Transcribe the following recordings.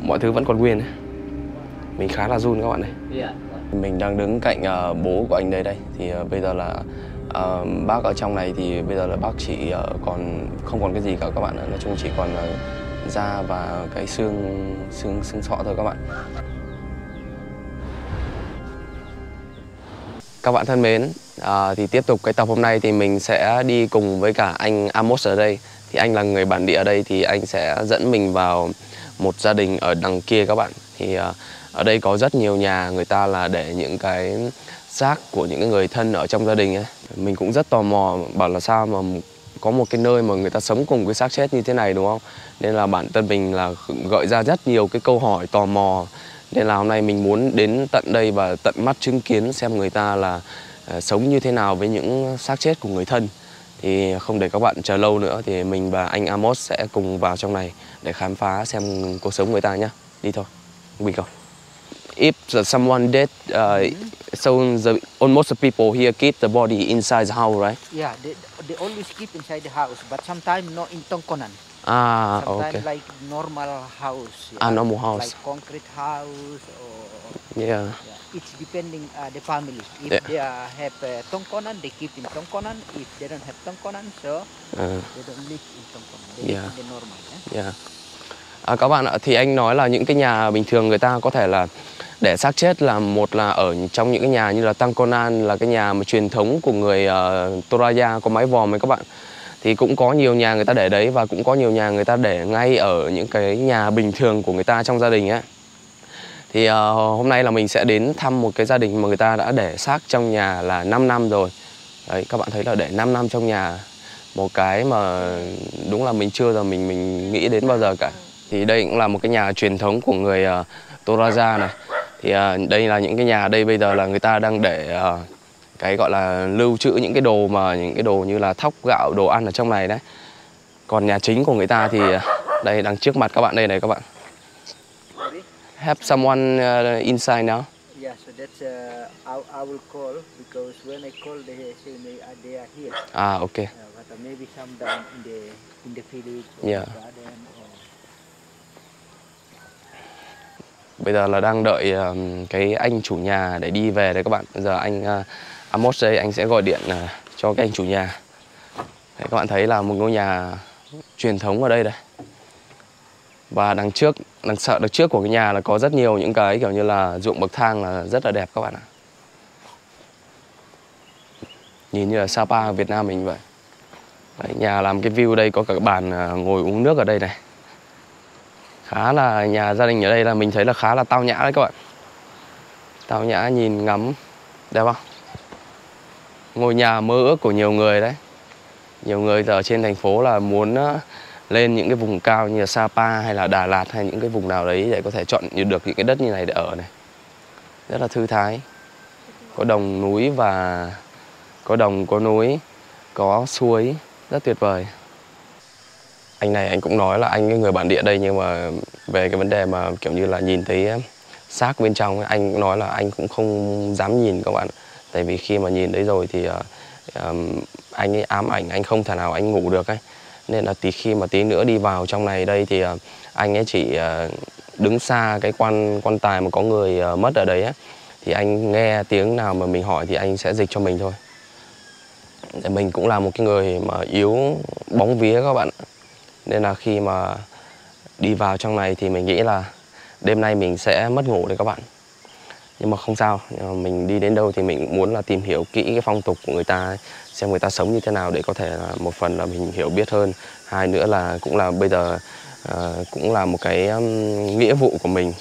mọi thứ vẫn còn nguyên. Mình khá là run các bạn này. Mình đang đứng cạnh bố của anh đây. Thì bây giờ là bác ở trong này thì bây giờ là bác chỉ còn không còn cái gì cả các bạn ạ. Nói chung chỉ còn da và cái xương sọ thôi các bạn. Các bạn thân mến, thì tiếp tục cái tập hôm nay thì mình sẽ đi cùng với cả anh Amos ở đây. Thì anh là người bản địa ở đây thì anh sẽ dẫn mình vào một gia đình ở đằng kia các bạn. Thì ở đây có rất nhiều nhà người ta là để những cái xác của những người thân ở trong gia đình ấy. Mình cũng rất tò mò bảo là sao mà có một cái nơi mà người ta sống cùng cái xác chết như thế này đúng không? Nên là bản thân mình là gợi ra rất nhiều cái câu hỏi tò mò. Nên là hôm nay mình muốn đến tận đây và tận mắt chứng kiến xem người ta là sống như thế nào với những xác chết của người thân. Thì không để các bạn chờ lâu nữa thì mình và anh Amos sẽ cùng vào trong này để khám phá xem cuộc sống người ta nhé. Đi thôi, we go. If someone dead, so almost the people here keep the body inside the house, right? Yeah, they always keep inside the house, but sometimes not in Tongkonan. Okay. Sometimes like normal house. Normal house. Like concrete house or... Yeah. It's depending the family. If they have Tongkonan, they keep in Tongkonan. If they don't have Tongkonan, so they don't live in Tongkonan. They live in the normal. Các bạn ạ, thì anh nói là những cái nhà bình thường người ta có thể là để xác chết là một là ở trong những cái nhà như là Tongkonan là cái nhà mà truyền thống của người Toraya có mái vòm ấy các bạn. Thì cũng có nhiều nhà người ta để đấy và cũng có nhiều nhà người ta để ngay ở những cái nhà bình thường của người ta trong gia đình ấy. Thì hôm nay là mình sẽ đến thăm một cái gia đình mà người ta đã để xác trong nhà là 5 năm rồi. Đấy, các bạn thấy là để 5 năm trong nhà. Một cái mà đúng là mình chưa giờ mình nghĩ đến bao giờ cả. Thì đây cũng là một cái nhà truyền thống của người Toraja này. Thì đây là những cái nhà đây bây giờ là người ta đang để cái gọi là lưu trữ những cái đồ như là thóc gạo, đồ ăn ở trong này đấy. Còn nhà chính của người ta thì đây đang trước mặt các bạn đây này các bạn. Have someone inside now? Yeah, so that's I will call because when I call they say they are here. Okay. But maybe some down in the village or Yeah. garden or... Bây giờ là đang đợi cái anh chủ nhà để đi về đấy các bạn. Bây giờ anh Amos đây anh sẽ gọi điện cho cái anh chủ nhà. Đấy, các bạn thấy là một ngôi nhà truyền thống ở đây đây. Và đằng trước của cái nhà là có rất nhiều những cái kiểu như là ruộng bậc thang là rất là đẹp các bạn ạ. Nhìn như là Sapa ở Việt Nam mình vậy. Đấy, nhà làm cái view đây có cả bàn ngồi uống nước ở đây này. Khá là nhà gia đình ở đây là mình thấy là khá là tao nhã đấy các bạn. Tao nhã nhìn ngắm đẹp không? Ngôi nhà mơ ước của nhiều người đấy. Nhiều người giờ trên thành phố là muốn lên những cái vùng cao như là Sapa hay là Đà Lạt hay những cái vùng nào đấy để có thể chọn được những cái đất như này để ở này. Rất là thư thái. Có đồng núi và có đồng, có núi, có suối, rất tuyệt vời. Anh này anh cũng nói là anh cái người bản địa đây nhưng mà về cái vấn đề mà kiểu như là nhìn thấy xác bên trong ấy, anh cũng nói là anh cũng không dám nhìn các bạn. Tại vì khi mà nhìn đấy rồi thì anh ấy ám ảnh, anh không thể nào anh ngủ được ấy. Nên là khi mà tí nữa đi vào trong này đây thì anh ấy chỉ đứng xa cái quan tài mà có người mất ở đấy ấy. Thì anh nghe tiếng nào mà mình hỏi thì anh sẽ dịch cho mình thôi. Để mình cũng là một cái người mà yếu bóng vía các bạn. Nên là khi mà đi vào trong này thì mình nghĩ là đêm nay mình sẽ mất ngủ đấy các bạn. Nhưng mà không sao, mình đi đến đâu thì mình cũng muốn là tìm hiểu kỹ cái phong tục của người ta ấy, xem người ta sống như thế nào để có thể là một phần là mình hiểu biết hơn. Hai nữa là cũng là bây giờ cũng là một cái nghĩa vụ của mình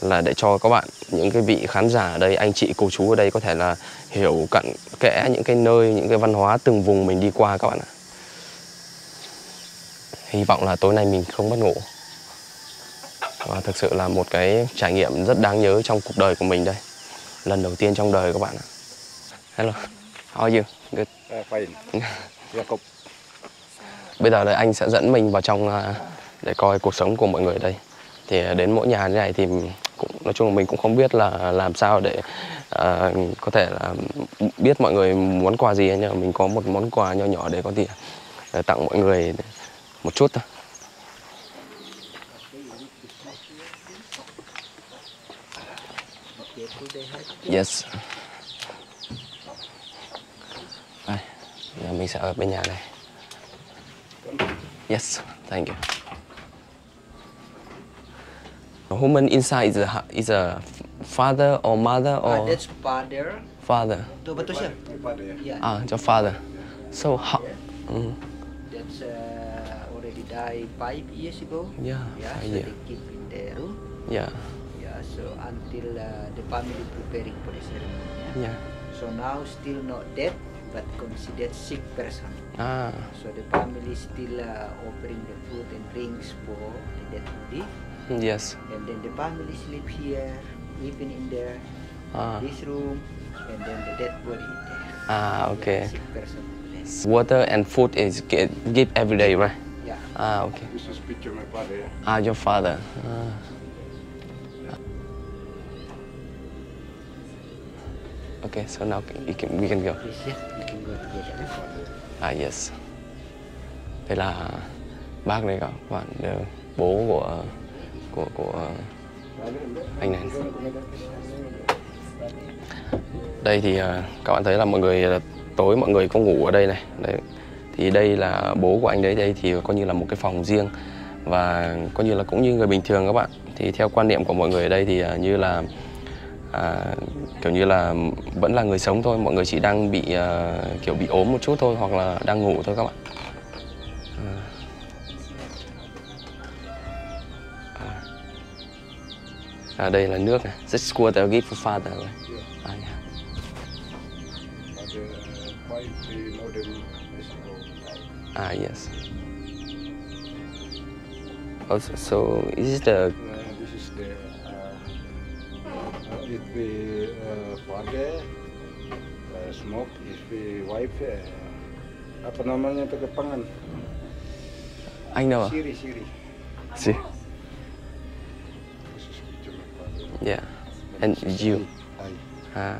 là để cho các bạn, những cái vị khán giả ở đây, anh chị cô chú ở đây có thể là hiểu cặn kẽ những cái nơi, những cái văn hóa từng vùng mình đi qua các bạn ạ. Hy vọng là tối nay mình không mất ngủ. Và thực sự là một cái trải nghiệm rất đáng nhớ trong cuộc đời của mình đây. Lần đầu tiên trong đời các bạn ạ. Hello, how are you? Good. Fine. Jacob. Bây giờ là anh sẽ dẫn mình vào trong để coi cuộc sống của mọi người ở đây. Thì đến mỗi nhà như này thì cũng, nói chung là mình cũng không biết là làm sao để có thể là biết mọi người muốn quà gì, nhưng mà mình có một món quà nho nhỏ để có thể tặng mọi người một chút thôi. Yes. Đây, giờ mình sẽ ở bên nhà này. Yes, thank you. The woman inside is a father or mother or That's father. father. Tuh betul sih? Yeah. Your father. So how? That's already died 5 years ago. Yeah, Yeah. 5 So years. they keep in the room. Yeah, Yeah. So until the family preparing for the ceremony. yeah. So now still not dead, but considered sick person. Ah, So the family still offering the food and drinks for the dead body. yes. And then the family sleep here, even in there, this room, and then the dead body in there. Okay. Sick person. Water and food is give every day, right? Yeah. Okay. This is picture my father. Yeah. Your father. Okay, so now we can go. Please, yeah, you can go together. Yes. Đây là bác đây các bạn, bố của anh này. Đây thì các bạn thấy là mọi người có ngủ ở đây này. Đây. Thì đây là bố của anh đấy, đây thì coi như là một cái phòng riêng và coi như là cũng như người bình thường các bạn. Thì theo quan niệm của mọi người ở đây thì như là kiểu như là vẫn là người sống thôi, mọi người chỉ đang bị kiểu bị ốm một chút thôi hoặc là đang ngủ thôi các bạn. Đây là nước này, this water gift for father. Father, 5 more than years ago. Yes. Also, so is this the This is the if we father smoke, if we wife apa namanya pakai pangan? anh đâu à? Siri. See. This is picture my father. Yeah. And you. I.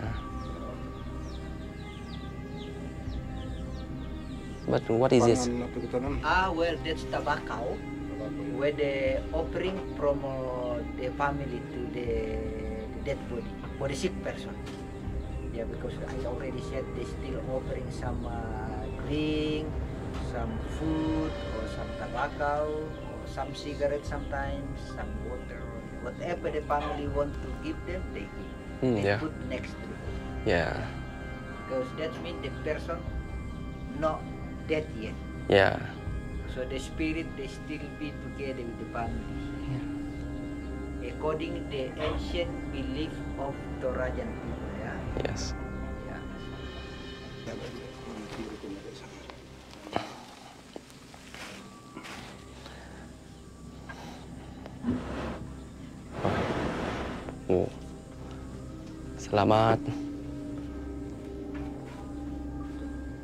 But what is this? Pangan apa kita nam? Well, that's tobacco. Where the offering from the family to the dead body for the sick person. Yeah, because I already said they still offering some drink, some food, or some tobacco, or some cigarettes sometimes, some water, whatever the family want to give them, they give. They Yeah. put next to it. Yeah. Because that means the person not dead yet. Yeah. So the spirit, they still be together with the family. According to the ancient belief of Torajan people, yeah. Yes. Yeah. Oh. Selamat.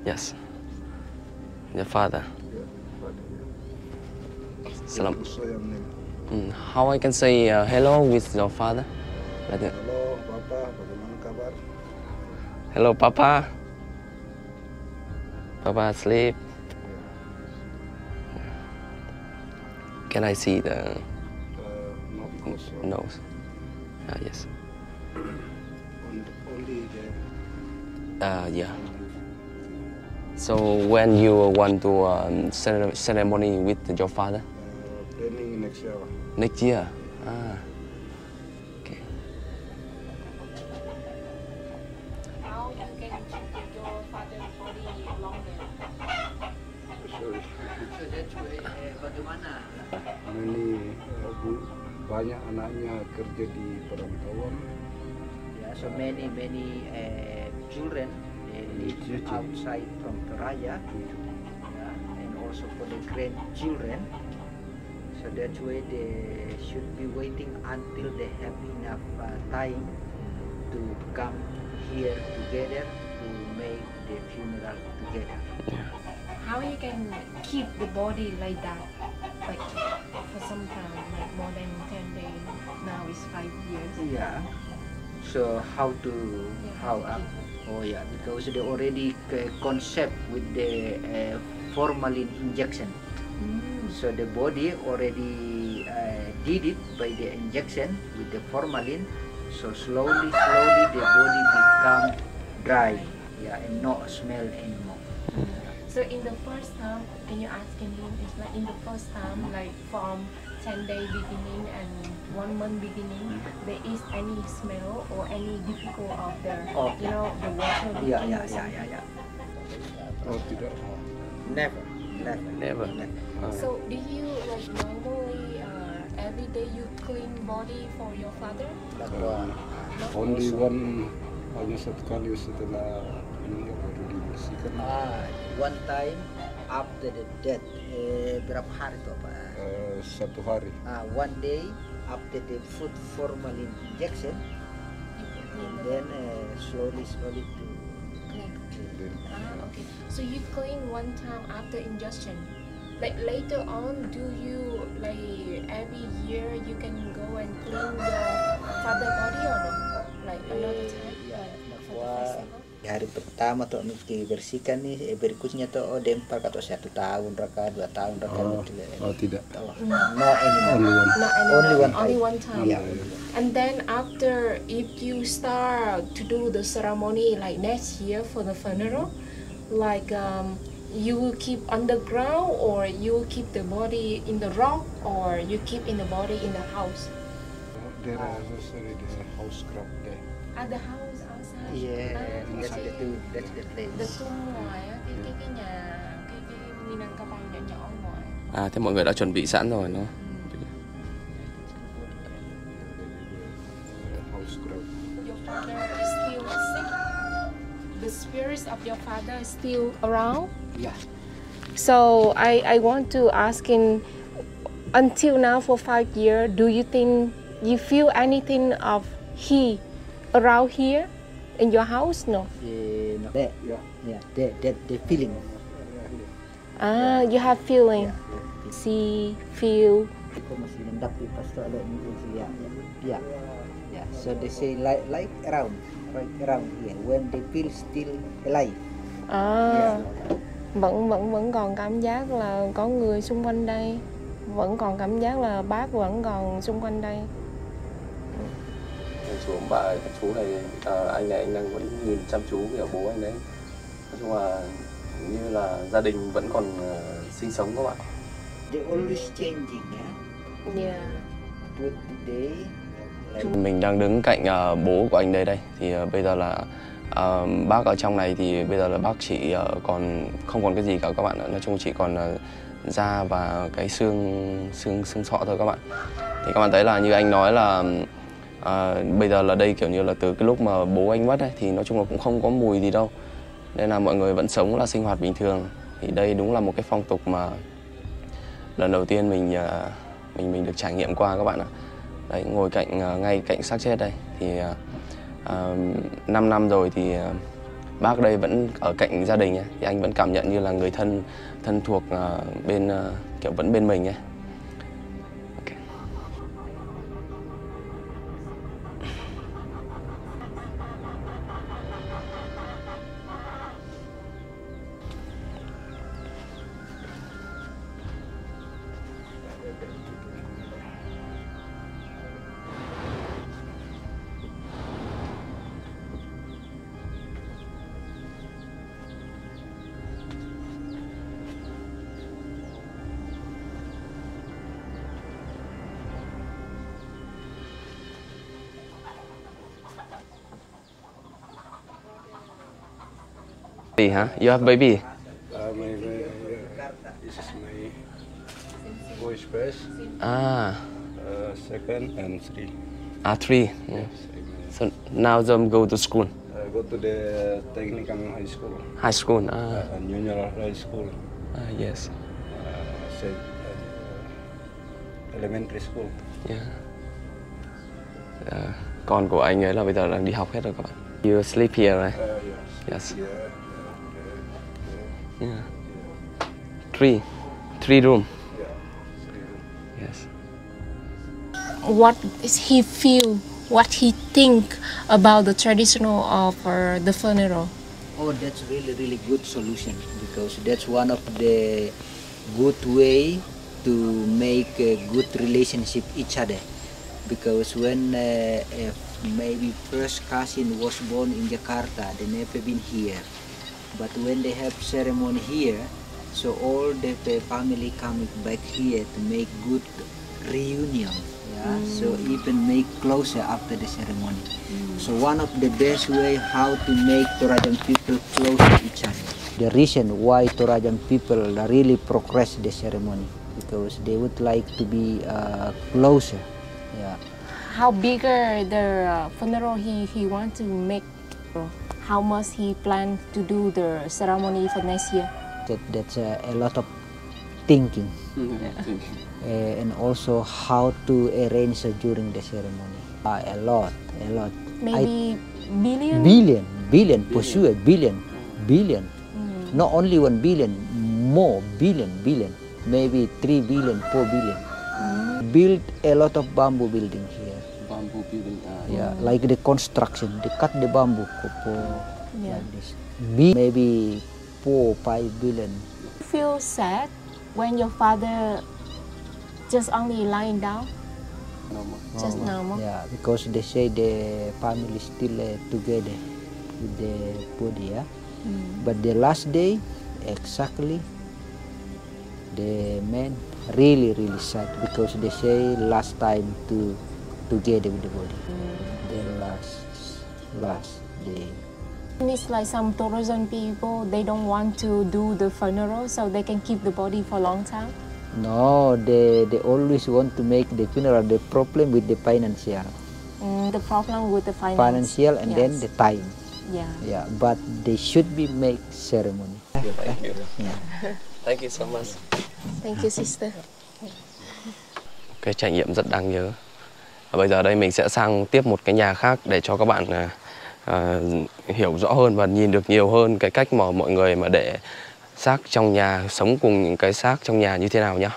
Yes. Your father. Salam. How I can say hello with your father? Like that. Halo, Bapak, bagaimana kabar? Hello, Papa. Papa sleep. Can I see the No, because nose? Yes. only the Yeah. So when you want to ceremony with your father? planning next year. Next year. Okay. How you can keep your father's body longer? Sorry. So that's why bagaimana? Many banyak anaknya kerja di perantauan. Yeah, so many children they live outside from Toraja, yeah, and also for the grandchildren. So that's why they should be waiting until they have enough time to come here together to make the funeral together. How you can keep the body like that, like for some time, like more than 10 days. Now it's 5 years. Yeah. So how to Oh yeah, because they already concept with the formalin injection. So the body already did it by the injection with the formalin, so slowly the body become dry, yeah, and not smell anymore. So in the first time, when you're asking him, it's like in the first time, like from 10-day beginning and 1 month beginning, there is any smell or any difficult of the, you know, the water leaking Yeah. or something? Oh, tidak. Never. Never. So do you like normally every day you clean body for your father? Only one, hanya satu kali setelah meninggal baru dibersihkan. One time after the death, berapa hari itu apa? 1 hari. One day after the food formalin injection, and then slowly to Clean. Then, Okay. So you clean one time after ingestion. Like later on, do you like every year you can go and clean your father body or no? Like another time? Ya, Like for the festival? di hari pertama tuh dibersihkan nih, berikutnya tuh dempar atau 1 tahun raka 2 tahun raka oh tidak. No anymore. Only one. Not anymore. Only one time. Only one time. Yeah. And then after, if you start to do the ceremony like next year for the funeral, like you will keep underground or you will keep the body in the rock or you keep in the body in the house? There is the house crop there. At the house outside? Yeah, that's cái the place. the tomb ngoài á, cái nhà, cái Minangkabang nhỏ nhỏ ngoài. Thế mọi người đã chuẩn bị sẵn rồi nó. The house crop. Your father is still sick? The spirits of your father is still around? Yeah. So I want to ask in, until now for 5 years, do you think you feel anything of he around here in your house? No. No. There. Yeah. The feeling. You have feeling. See, feel. Itu masih mendapi pas tu ada ni. Yeah. So they say like around, right around here when they feel still alive. Vẫn còn cảm giác là có người xung quanh đây, vẫn còn cảm giác là bác vẫn còn xung quanh đây. Chú này, anh này anh đang vẫn nhìn chăm chú kiểu bố anh đấy. Nói chung là như là gia đình vẫn còn sinh sống các bạn. They always changing, Yeah. With the day. Mình đang đứng cạnh bố của anh đây. Thì bây giờ là bác ở trong này thì bây giờ là bác chỉ còn không còn cái gì cả các bạn ạ. Nói chung chỉ còn da và cái xương sọ thôi các bạn. Thì các bạn thấy là như anh nói là bây giờ là đây kiểu như là từ cái lúc mà bố anh mất ấy, thì nói chung là cũng không có mùi gì đâu. Nên là mọi người vẫn sống là sinh hoạt bình thường. Thì đây đúng là một cái phong tục mà lần đầu tiên mình được trải nghiệm qua các bạn ạ. Đấy, ngồi ngay cạnh xác chết đây thì 5 năm rồi thì bác đây vẫn ở cạnh gia đình ấy, thì anh vẫn cảm nhận như là người thân thuộc bên kiểu vẫn bên mình ấy. Okay. Huh? You have baby? This is my boy's first, second and 3. 3. Yeah. So now them go to school. Go to the technical high school. High school. Junior high school. Yes. Elementary school. Yeah. Con của anh ấy là bây giờ đang đi học hết rồi các bạn. You sleep here, right? Yes. Yeah. 3 room. Yes. What is he feel? What he think about the traditional of the funeral? Oh, that's really good solution because that's one of the good way to make a good relationship each other, because when if maybe first cousin was born in Jakarta, they never been here, but when they have ceremony here, so all the family coming back here to make good reunion. Yeah, so even make closer after the ceremony. So one of the best way how to make Torajan people close to each other. The reason why Torajan people really progress the ceremony, because they would like to be closer. Yeah. How bigger the funeral he want to make? How much he plan to do the ceremony for next year? That's a lot of thinking. And also how to arrange during the ceremony. A lot. Maybe billion? Billion, for sure, billion. Not only 1 billion, more billion. Maybe 3 billion, 4 billion. Build a lot of bamboo building here. Bamboo building. Yeah, like the construction, they cut the bamboo like this. Maybe 4, 5 billion. You feel sad when your father just only lying down? Just normal. Yeah, because they say the family still together with the body. Yeah, but the last day, exactly, the man really sad, because they say last time to together with the body. The last day. It's like some Torajan people, they don't want to do the funeral so they can keep the body for a long time. No, they always want to make the funeral. The problem with the financial. The problem with the Financial and then the time. Yeah. But they should be make ceremony. Thank you. Yeah. Thank you so much. Thank you, sister. Cái trải nghiệm rất đáng nhớ. Và bây giờ đây mình sẽ sang tiếp một cái nhà khác để cho các bạn hiểu rõ hơn và nhìn được nhiều hơn cái cách mà mọi người mà để xác trong nhà, sống cùng những cái xác trong nhà như thế nào nhá.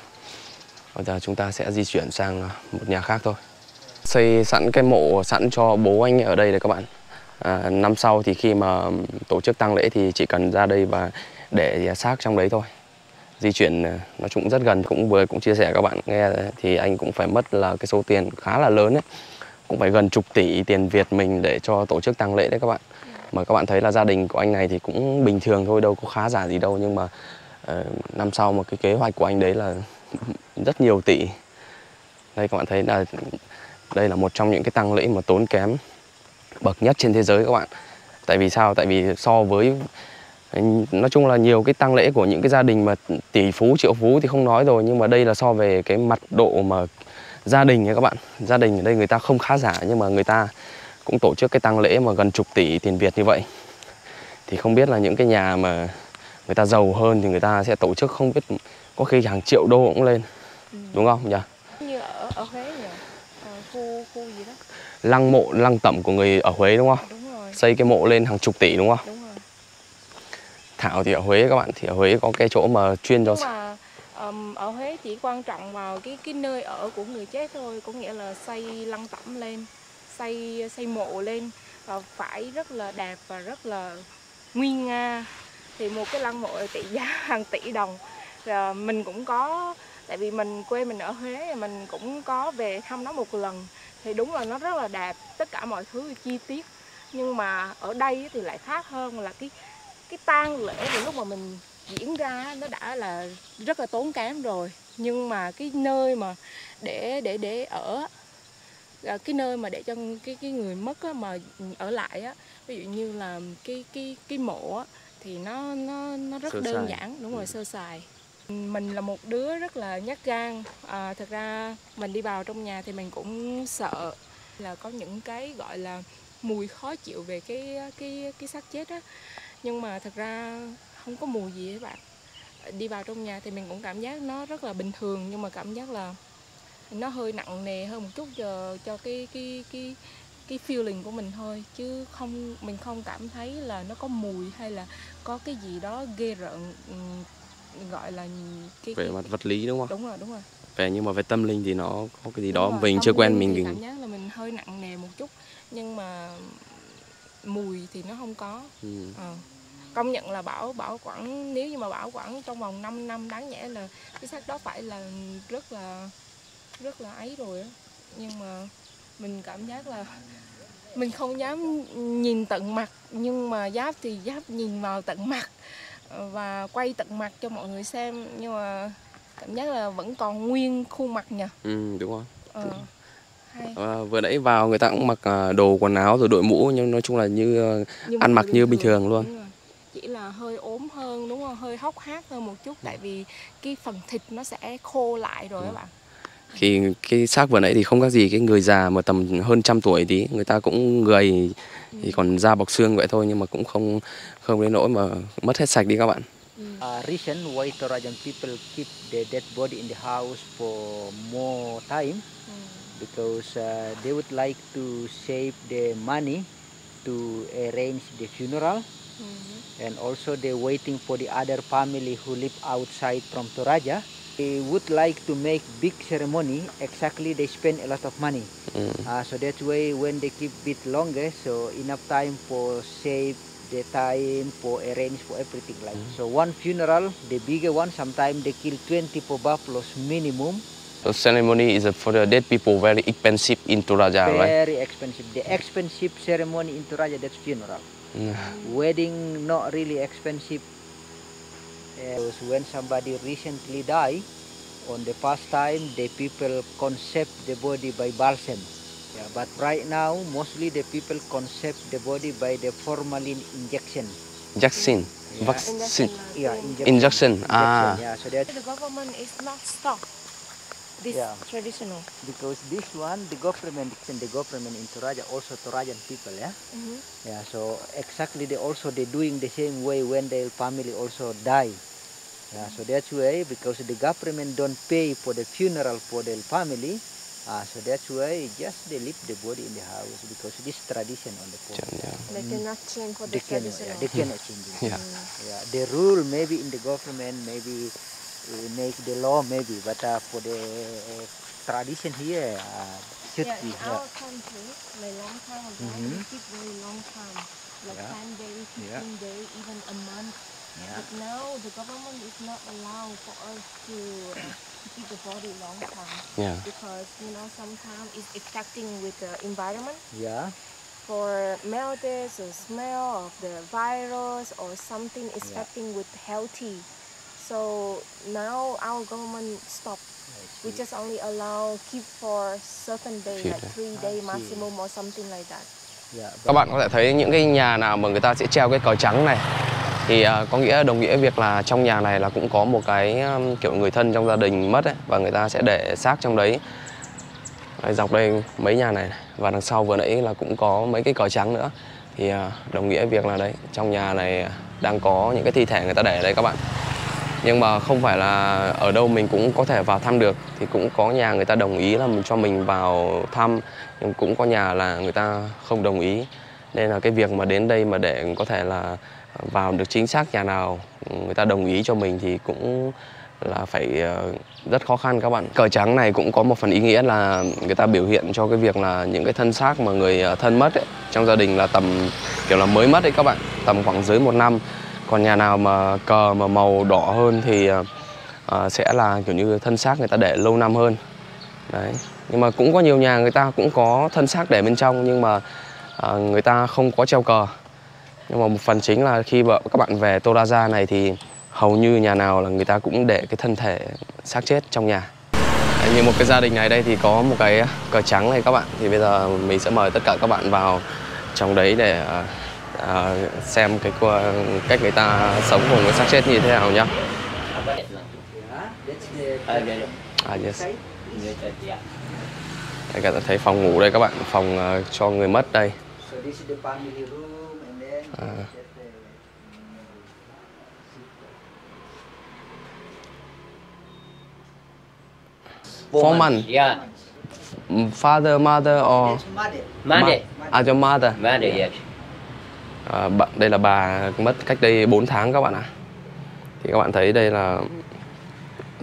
Bây giờ chúng ta sẽ di chuyển sang một nhà khác thôi. Xây sẵn cái mộ sẵn cho bố anh ở đây này các bạn. Năm sau thì khi mà tổ chức tang lễ thì chỉ cần ra đây và để xác trong đấy thôi. Di chuyển nói chung rất gần, cũng chia sẻ các bạn nghe thì anh cũng phải mất là cái số tiền khá là lớn đấy. Cũng phải gần chục tỷ tiền Việt mình để cho tổ chức tang lễ đấy các bạn. Mà các bạn thấy là gia đình của anh này thì cũng bình thường thôi, đâu có khá giả gì đâu. Nhưng mà năm sau một cái kế hoạch của anh đấy là rất nhiều tỷ. Đây các bạn thấy là đây là một trong những cái tang lễ mà tốn kém bậc nhất trên thế giới các bạn. Tại vì sao? Tại vì so với nói chung là nhiều cái tang lễ của những cái gia đình mà tỷ phú, triệu phú thì không nói rồi. Nhưng mà đây là so về cái mặt độ mà gia đình nha các bạn. Gia đình ở đây người ta không khá giả nhưng mà người ta cũng tổ chức cái tang lễ mà gần chục tỷ tiền Việt như vậy. Thì không biết là những cái nhà mà người ta giàu hơn thì người ta sẽ tổ chức không biết có khi hàng triệu đô cũng lên. Đúng không nhỉ? Như ở Huế nhỉ? Khu gì đó? Lăng tẩm của người ở Huế đúng không? Đúng rồi. Xây cái mộ lên hàng chục tỷ đúng không? Đúng rồi. Thảo thì ở Huế các bạn, thì ở Huế có cái chỗ mà chuyên cho... Nhưng mà ở Huế chỉ quan trọng vào cái nơi ở của người chết thôi. Có nghĩa là xây lăng tẩm lên, xây mộ lên và phải rất là đẹp và rất là nguy nga. Thì một cái lăng mộ trị giá hàng tỷ đồng. Rồi mình cũng có, tại vì quê mình ở Huế, mình cũng có về thăm nó một lần. Thì đúng là nó rất là đẹp, tất cả mọi thứ chi tiết. Nhưng mà ở đây thì lại khác hơn là cái tang lễ từ lúc mà mình diễn ra nó đã là rất là tốn kém rồi. Nhưng mà cái nơi mà để ở, cái nơi mà để cho cái người mất á, mà ở lại á, ví dụ như là cái mộ á, thì nó rất đơn giản, đúng rồi, sơ sài. Mình là một đứa rất là nhát gan. Thật ra mình đi vào trong nhà thì mình cũng sợ là có những cái gọi là mùi khó chịu về cái xác chết á. Nhưng mà thật ra không có mùi gì các bạn. Đi vào trong nhà thì mình cũng cảm giác nó rất là bình thường, nhưng mà cảm giác là nó hơi nặng nề hơn một chút cho cái feeling của mình thôi, chứ mình không cảm thấy là nó có mùi hay là có cái gì đó ghê rợn, gọi là về mặt vật lý đúng không? Đúng rồi. Nhưng mà về tâm linh thì nó có cái gì đó rồi, mình chưa quen mình cảm giác là mình hơi nặng nề một chút, nhưng mà mùi thì nó không có. công nhận là bảo quản, nếu như mà bảo quản trong vòng 5 năm đáng nhẽ là cái xác đó phải là rất là ấy rồi á. Nhưng mà mình cảm giác là mình không dám nhìn tận mặt, nhưng mà Giáp thì Giáp nhìn vào tận mặt và quay tận mặt cho mọi người xem, nhưng mà cảm giác là vẫn còn nguyên khuôn mặt nhỉ. Đúng rồi. Hay. Vừa nãy vào người ta cũng mặc đồ quần áo rồi đội mũ, nhưng nói chung là như ăn mặc như bình thường luôn. Chỉ là hơi ốm hơn, đúng không? Hơi hốc hác hơn một chút, tại vì cái phần thịt nó sẽ khô lại rồi các bạn. Khi cái xác vừa nãy thì không khác gì cái người già mà tầm hơn 100 tuổi tí, người ta cũng gầy thì còn da bọc xương vậy thôi, nhưng mà cũng không đến nỗi mà mất hết sạch đi các bạn. Reason why Torajan people keep the dead body in the house for more time because they would like to save the money to arrange the funeral, and also they're waiting for the other family who live outside from Toraja. They would like to make big ceremony. Exactly, they spend a lot of money. So that's why when they keep bit longer, so enough time for save the time for arrange for everything like. So one funeral, the bigger one, sometimes they kill 20 buffaloes minimum. The ceremony is for the dead people very expensive in Toraja, right? Very expensive. The expensive ceremony in Toraja, that's funeral. Wedding not really expensive. When somebody recently died, on the past time, the people concept the body by balsam. Yeah, but right now, mostly the people concept the body by the formalin injection. Vaccine. Yeah. Vaccine. Yeah, Injection. Yeah, so that The government is not stop this traditional. because this one, the government in Toraja, also Torajan people, yeah. Yeah, so exactly they're doing the same way when their family also die. Yeah, so that's why, because the government don't pay for the funeral for their family, so that's why just they leave the body in the house because this tradition on the phone. They cannot change for the traditional. They cannot change it. Yeah. Yeah, the rule maybe in the government maybe make the law maybe, but for the tradition here should be. In our country, like long time ago, we keep very long time, like 10 days, 15 days, even a month. Yeah. But now the government is not allowed for us to keep the body long time. Yeah. Because sometimes it's affecting with the environment. Yeah. For melted or smell of the virus or something is affecting with healthy. So now our government stop. We just only allow keep for certain day, like 3 day maximum or something like that. Yeah. Các bạn có thể thấy những cái nhà nào mà người ta sẽ treo cái cờ trắng này thì có nghĩa đồng nghĩa việc là trong nhà này là cũng có một cái kiểu người thân trong gia đình mất ấy, và người ta sẽ để xác trong đấy. Dọc đây mấy nhà này và đằng sau vừa nãy là cũng có mấy cái cờ trắng nữa, thì đồng nghĩa việc là đấy trong nhà này đang có những cái thi thể người ta để ở đây các bạn. Nhưng mà không phải là ở đâu mình cũng có thể vào thăm được, thì cũng có nhà người ta đồng ý là cho mình vào thăm, nhưng cũng có nhà là người ta không đồng ý. Nên là cái việc mà đến đây mà để có thể là vào được chính xác nhà nào người ta đồng ý cho mình thì cũng là phải rất khó khăn các bạn. Cờ trắng này cũng có một phần ý nghĩa là người ta biểu hiện cho cái việc là những cái thân xác mà người thân mất ấy, trong gia đình là tầm kiểu là mới mất đấy các bạn, tầm khoảng dưới 1 năm. Còn nhà nào mà cờ mà màu đỏ hơn thì sẽ là kiểu như thân xác người ta để lâu năm hơn. Đấy. Nhưng mà cũng có nhiều nhà người ta cũng có thân xác để bên trong, nhưng mà người ta không có treo cờ. Nhưng mà một phần chính là khi các bạn về Toraja này thì hầu như nhà nào là người ta cũng để cái thân thể xác chết trong nhà. Đấy, như một cái gia đình này đây thì có một cái cờ trắng này các bạn. Thì bây giờ mình sẽ mời tất cả các bạn vào trong đấy để xem cái cách người ta sống cùng với xác chết như thế nào nhá. Yes. Đây, các bạn thấy phòng ngủ đây các bạn, phòng cho người mất đây. Four months. Yeah. Father, mother or Mother. your mother. Mother, yes. Đây là bà mất cách đây 4 tháng các bạn ạ. Thì các bạn thấy đây là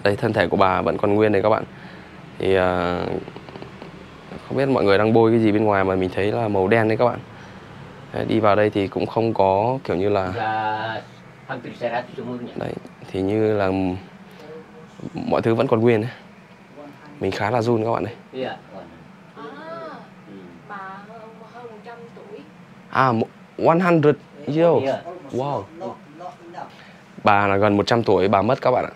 đây thân thể của bà vẫn còn nguyên đây các bạn. Thì không biết mọi người đang bôi cái gì bên ngoài mà mình thấy là màu đen đấy các bạn. Đấy, đi vào đây thì cũng không có kiểu như là hampir 100 umurnya. đấy, thì như là mọi thứ vẫn còn nguyên ấy. Mình khá là run các bạn này. Iya. Bà hơn 100 tuổi. À, 100 years. Iya. Wow. Not enough. Bà là gần 100 tuổi, bà mất các bạn ạ.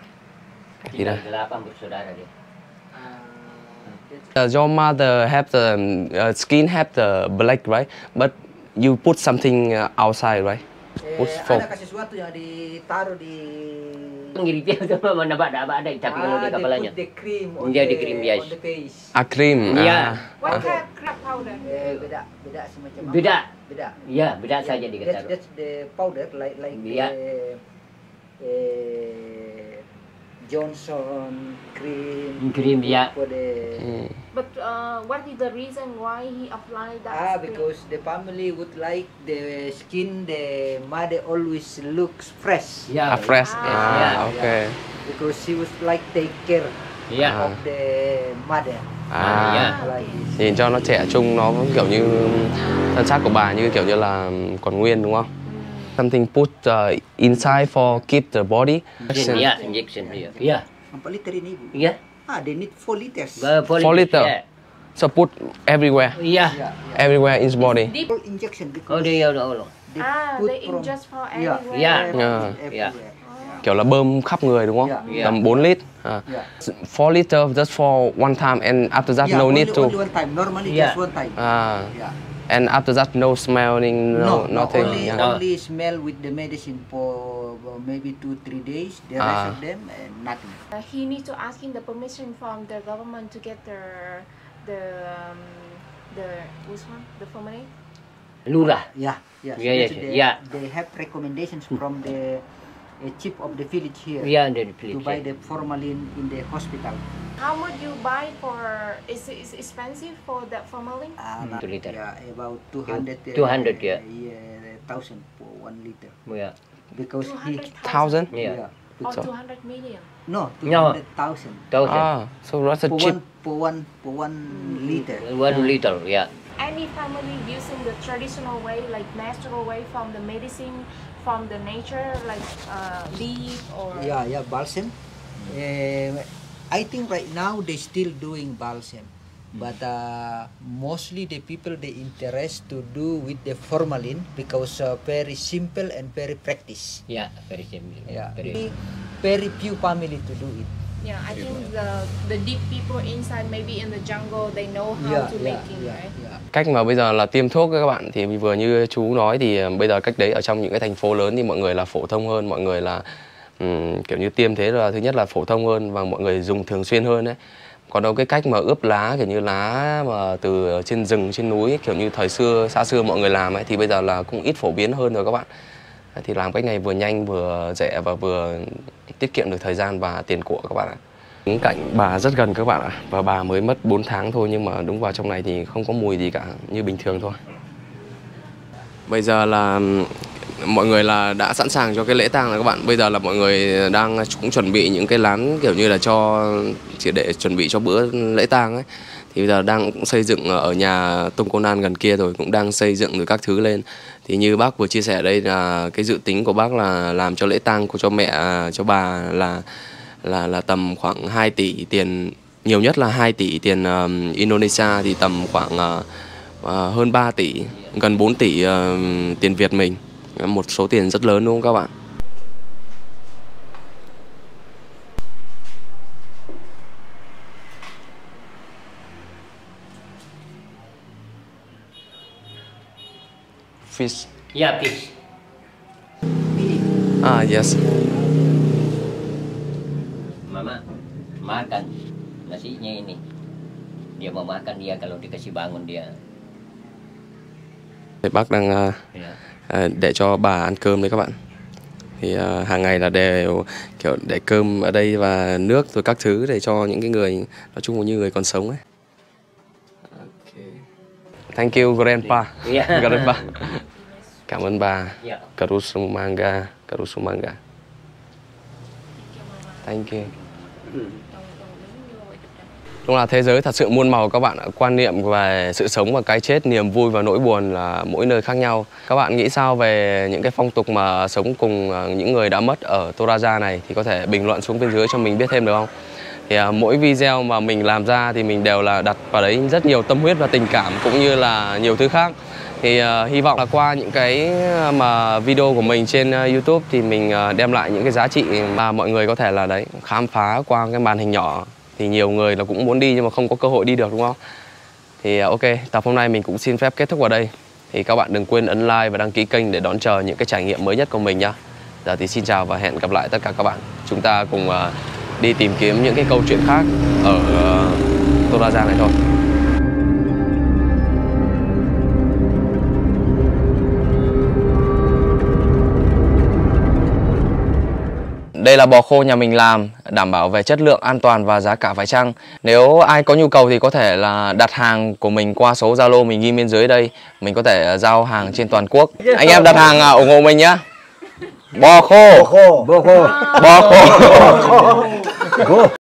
Thì đây. 8 bersaudara dia. Your mother have the skin have the black, right? But you put something outside, right? Put for Adakah sesuatu yang ditaruh di Ngiritia itu mana ada tapi kalau di they kepalanya. put the cream Dia di cream, yes. on the face. a cream. Iya. What kind of crab powder? Beda semacam apa? Beda. Beda. Iya, beda saja dikatakan. That's the powder like Iya. Johnson cream. Cream, ya. For the But what is the reason why he applied that? cream? because the family would like the skin, the mother always looks fresh. Iya. Fresh. Iya. Okay. Because she was like take care Iya. of the mother. Iya. Like this. Nhìn cho nó trẻ trung, nó kiểu như thân xác của bà như kiểu như là còn nguyên đúng không? Something put inside for keep the body. Iya, injection dia. Iya. Berapa liter ini ibu? Iya. They need 4 liters. 4 liter. Iya. So put everywhere, Iya. everywhere in his body. Deep. Full injection because Oh dia ya Allah. They inject for Yeah. everywhere. Yeah. everywhere. Kiểu là bơm khắp người đúng không? Yeah. Tầm 4 lít. 4 liter just for one time and after that no need to. Only one time. Normally Yeah. just one time. Yeah. And after that no smelling, nothing. Only, Yeah. only smell with the medicine for maybe 2-3 days. The rest of them nothing. He needs to asking the permission from the government to get the which one? The formalin? Lurah. Yeah. Yeah, So yeah. They have recommendations from the chief of the village here Iya, dari to buy pilih. the formalin in the hospital. How much you buy for? Is it expensive for that formalin? 2 liter. Yeah, about 200. 200, yeah. Thousand for 1 liter. Iya. Because he 1000? Iya. Or So- 200 million? no No. 200,000 Tahu Ah, so that's a for cheap. one liter. 1 liter, ya. Any family using the traditional way, like natural way from the medicine, from the nature, like leaf or Yeah, balsam. I think right now they still doing balsam, but mostly the people they interest to do with the formalin because very simple and very practice. Ya, very simple. Yeah, Very. very few family to do it. yeah. I think the deep people inside, maybe in the jungle, they know how to make it, right? Cách mà bây giờ là tiêm thuốc các bạn thì vừa như chú nói thì bây giờ cách đấy ở trong những cái thành phố lớn thì mọi người là phổ thông hơn, mọi người là kiểu như tiêm thế là thứ nhất là phổ thông hơn và mọi người dùng thường xuyên hơn đấy. Còn đâu cái cách mà ướp lá kiểu như lá mà từ trên rừng trên núi kiểu như thời xưa xa xưa mọi người làm ấy thì bây giờ là cũng ít phổ biến hơn rồi các bạn. Thì làm cách này vừa nhanh vừa rẻ và vừa tiết kiệm được thời gian và tiền của các bạn ạ. Đứng cạnh bà rất gần các bạn ạ. Và bà mới mất 4 tháng thôi nhưng mà đúng vào trong này thì không có mùi gì cả, như bình thường thôi. Bây giờ là mọi người là đã sẵn sàng cho cái lễ tang rồi các bạn. Bây giờ là mọi người đang cũng chuẩn bị những cái lán kiểu như là chỉ để chuẩn bị cho bữa lễ tang ấy. Thì bây giờ đang cũng xây dựng ở nhà Tung Cô Nan gần kia rồi, cũng đang xây dựng rồi các thứ lên. Thì như bác vừa chia sẻ đây là cái dự tính của bác là làm cho lễ tang của cho mẹ cho bà là tầm khoảng 2 tỷ tiền, nhiều nhất là 2 tỷ tiền Indonesia, thì tầm khoảng hơn 3 tỷ, gần 4 tỷ tiền Việt mình. Một số tiền rất lớn đúng không các bạn? Fish. Ya, fish. Ah, yes. Mama makan nasinya ini. Dia mau makan dia kalau dikasih bangun dia. Thì bác đang để cho bà ăn cơm đấy các bạn. Thì hàng ngày là đều kiểu để cơm ở đây và nước rồi các thứ để cho những cái người nói chung là như người còn sống ấy. Thank you grandpa. Yeah. Grandpa. Cảm ơn bà. Ya. Karusumanga. Thank you. Đúng là thế giới thật sự muôn màu các bạn ạ. Quan niệm về sự sống và cái chết, niềm vui và nỗi buồn là mỗi nơi khác nhau. Các bạn nghĩ sao về những cái phong tục mà sống cùng những người đã mất ở Toraja này thì có thể bình luận xuống bên dưới cho mình biết thêm được không? Thì mỗi video mà mình làm ra thì mình đều là đặt vào đấy rất nhiều tâm huyết và tình cảm cũng như là nhiều thứ khác. Thì hy vọng là qua những cái mà video của mình trên YouTube thì mình đem lại những cái giá trị mà mọi người có thể là đấy khám phá qua cái màn hình nhỏ. Thì nhiều người là cũng muốn đi nhưng mà không có cơ hội đi được, đúng không? Thì ok, tập hôm nay mình cũng xin phép kết thúc ở đây. Thì các bạn đừng quên ấn like và đăng ký kênh để đón chờ những cái trải nghiệm mới nhất của mình nhá. Giờ thì xin chào và hẹn gặp lại tất cả các bạn. Chúng ta cùng đi tìm kiếm những cái câu chuyện khác ở Toraja này thôi. Đây là bò khô nhà mình làm, đảm bảo về chất lượng, an toàn và giá cả phải chăng. Nếu ai có nhu cầu thì có thể là đặt hàng của mình qua số Zalo mình ghi bên dưới đây. Mình có thể giao hàng trên toàn quốc. Anh em đặt hàng ủng hộ mình nhé. Bò khô. Bò khô. Bò khô.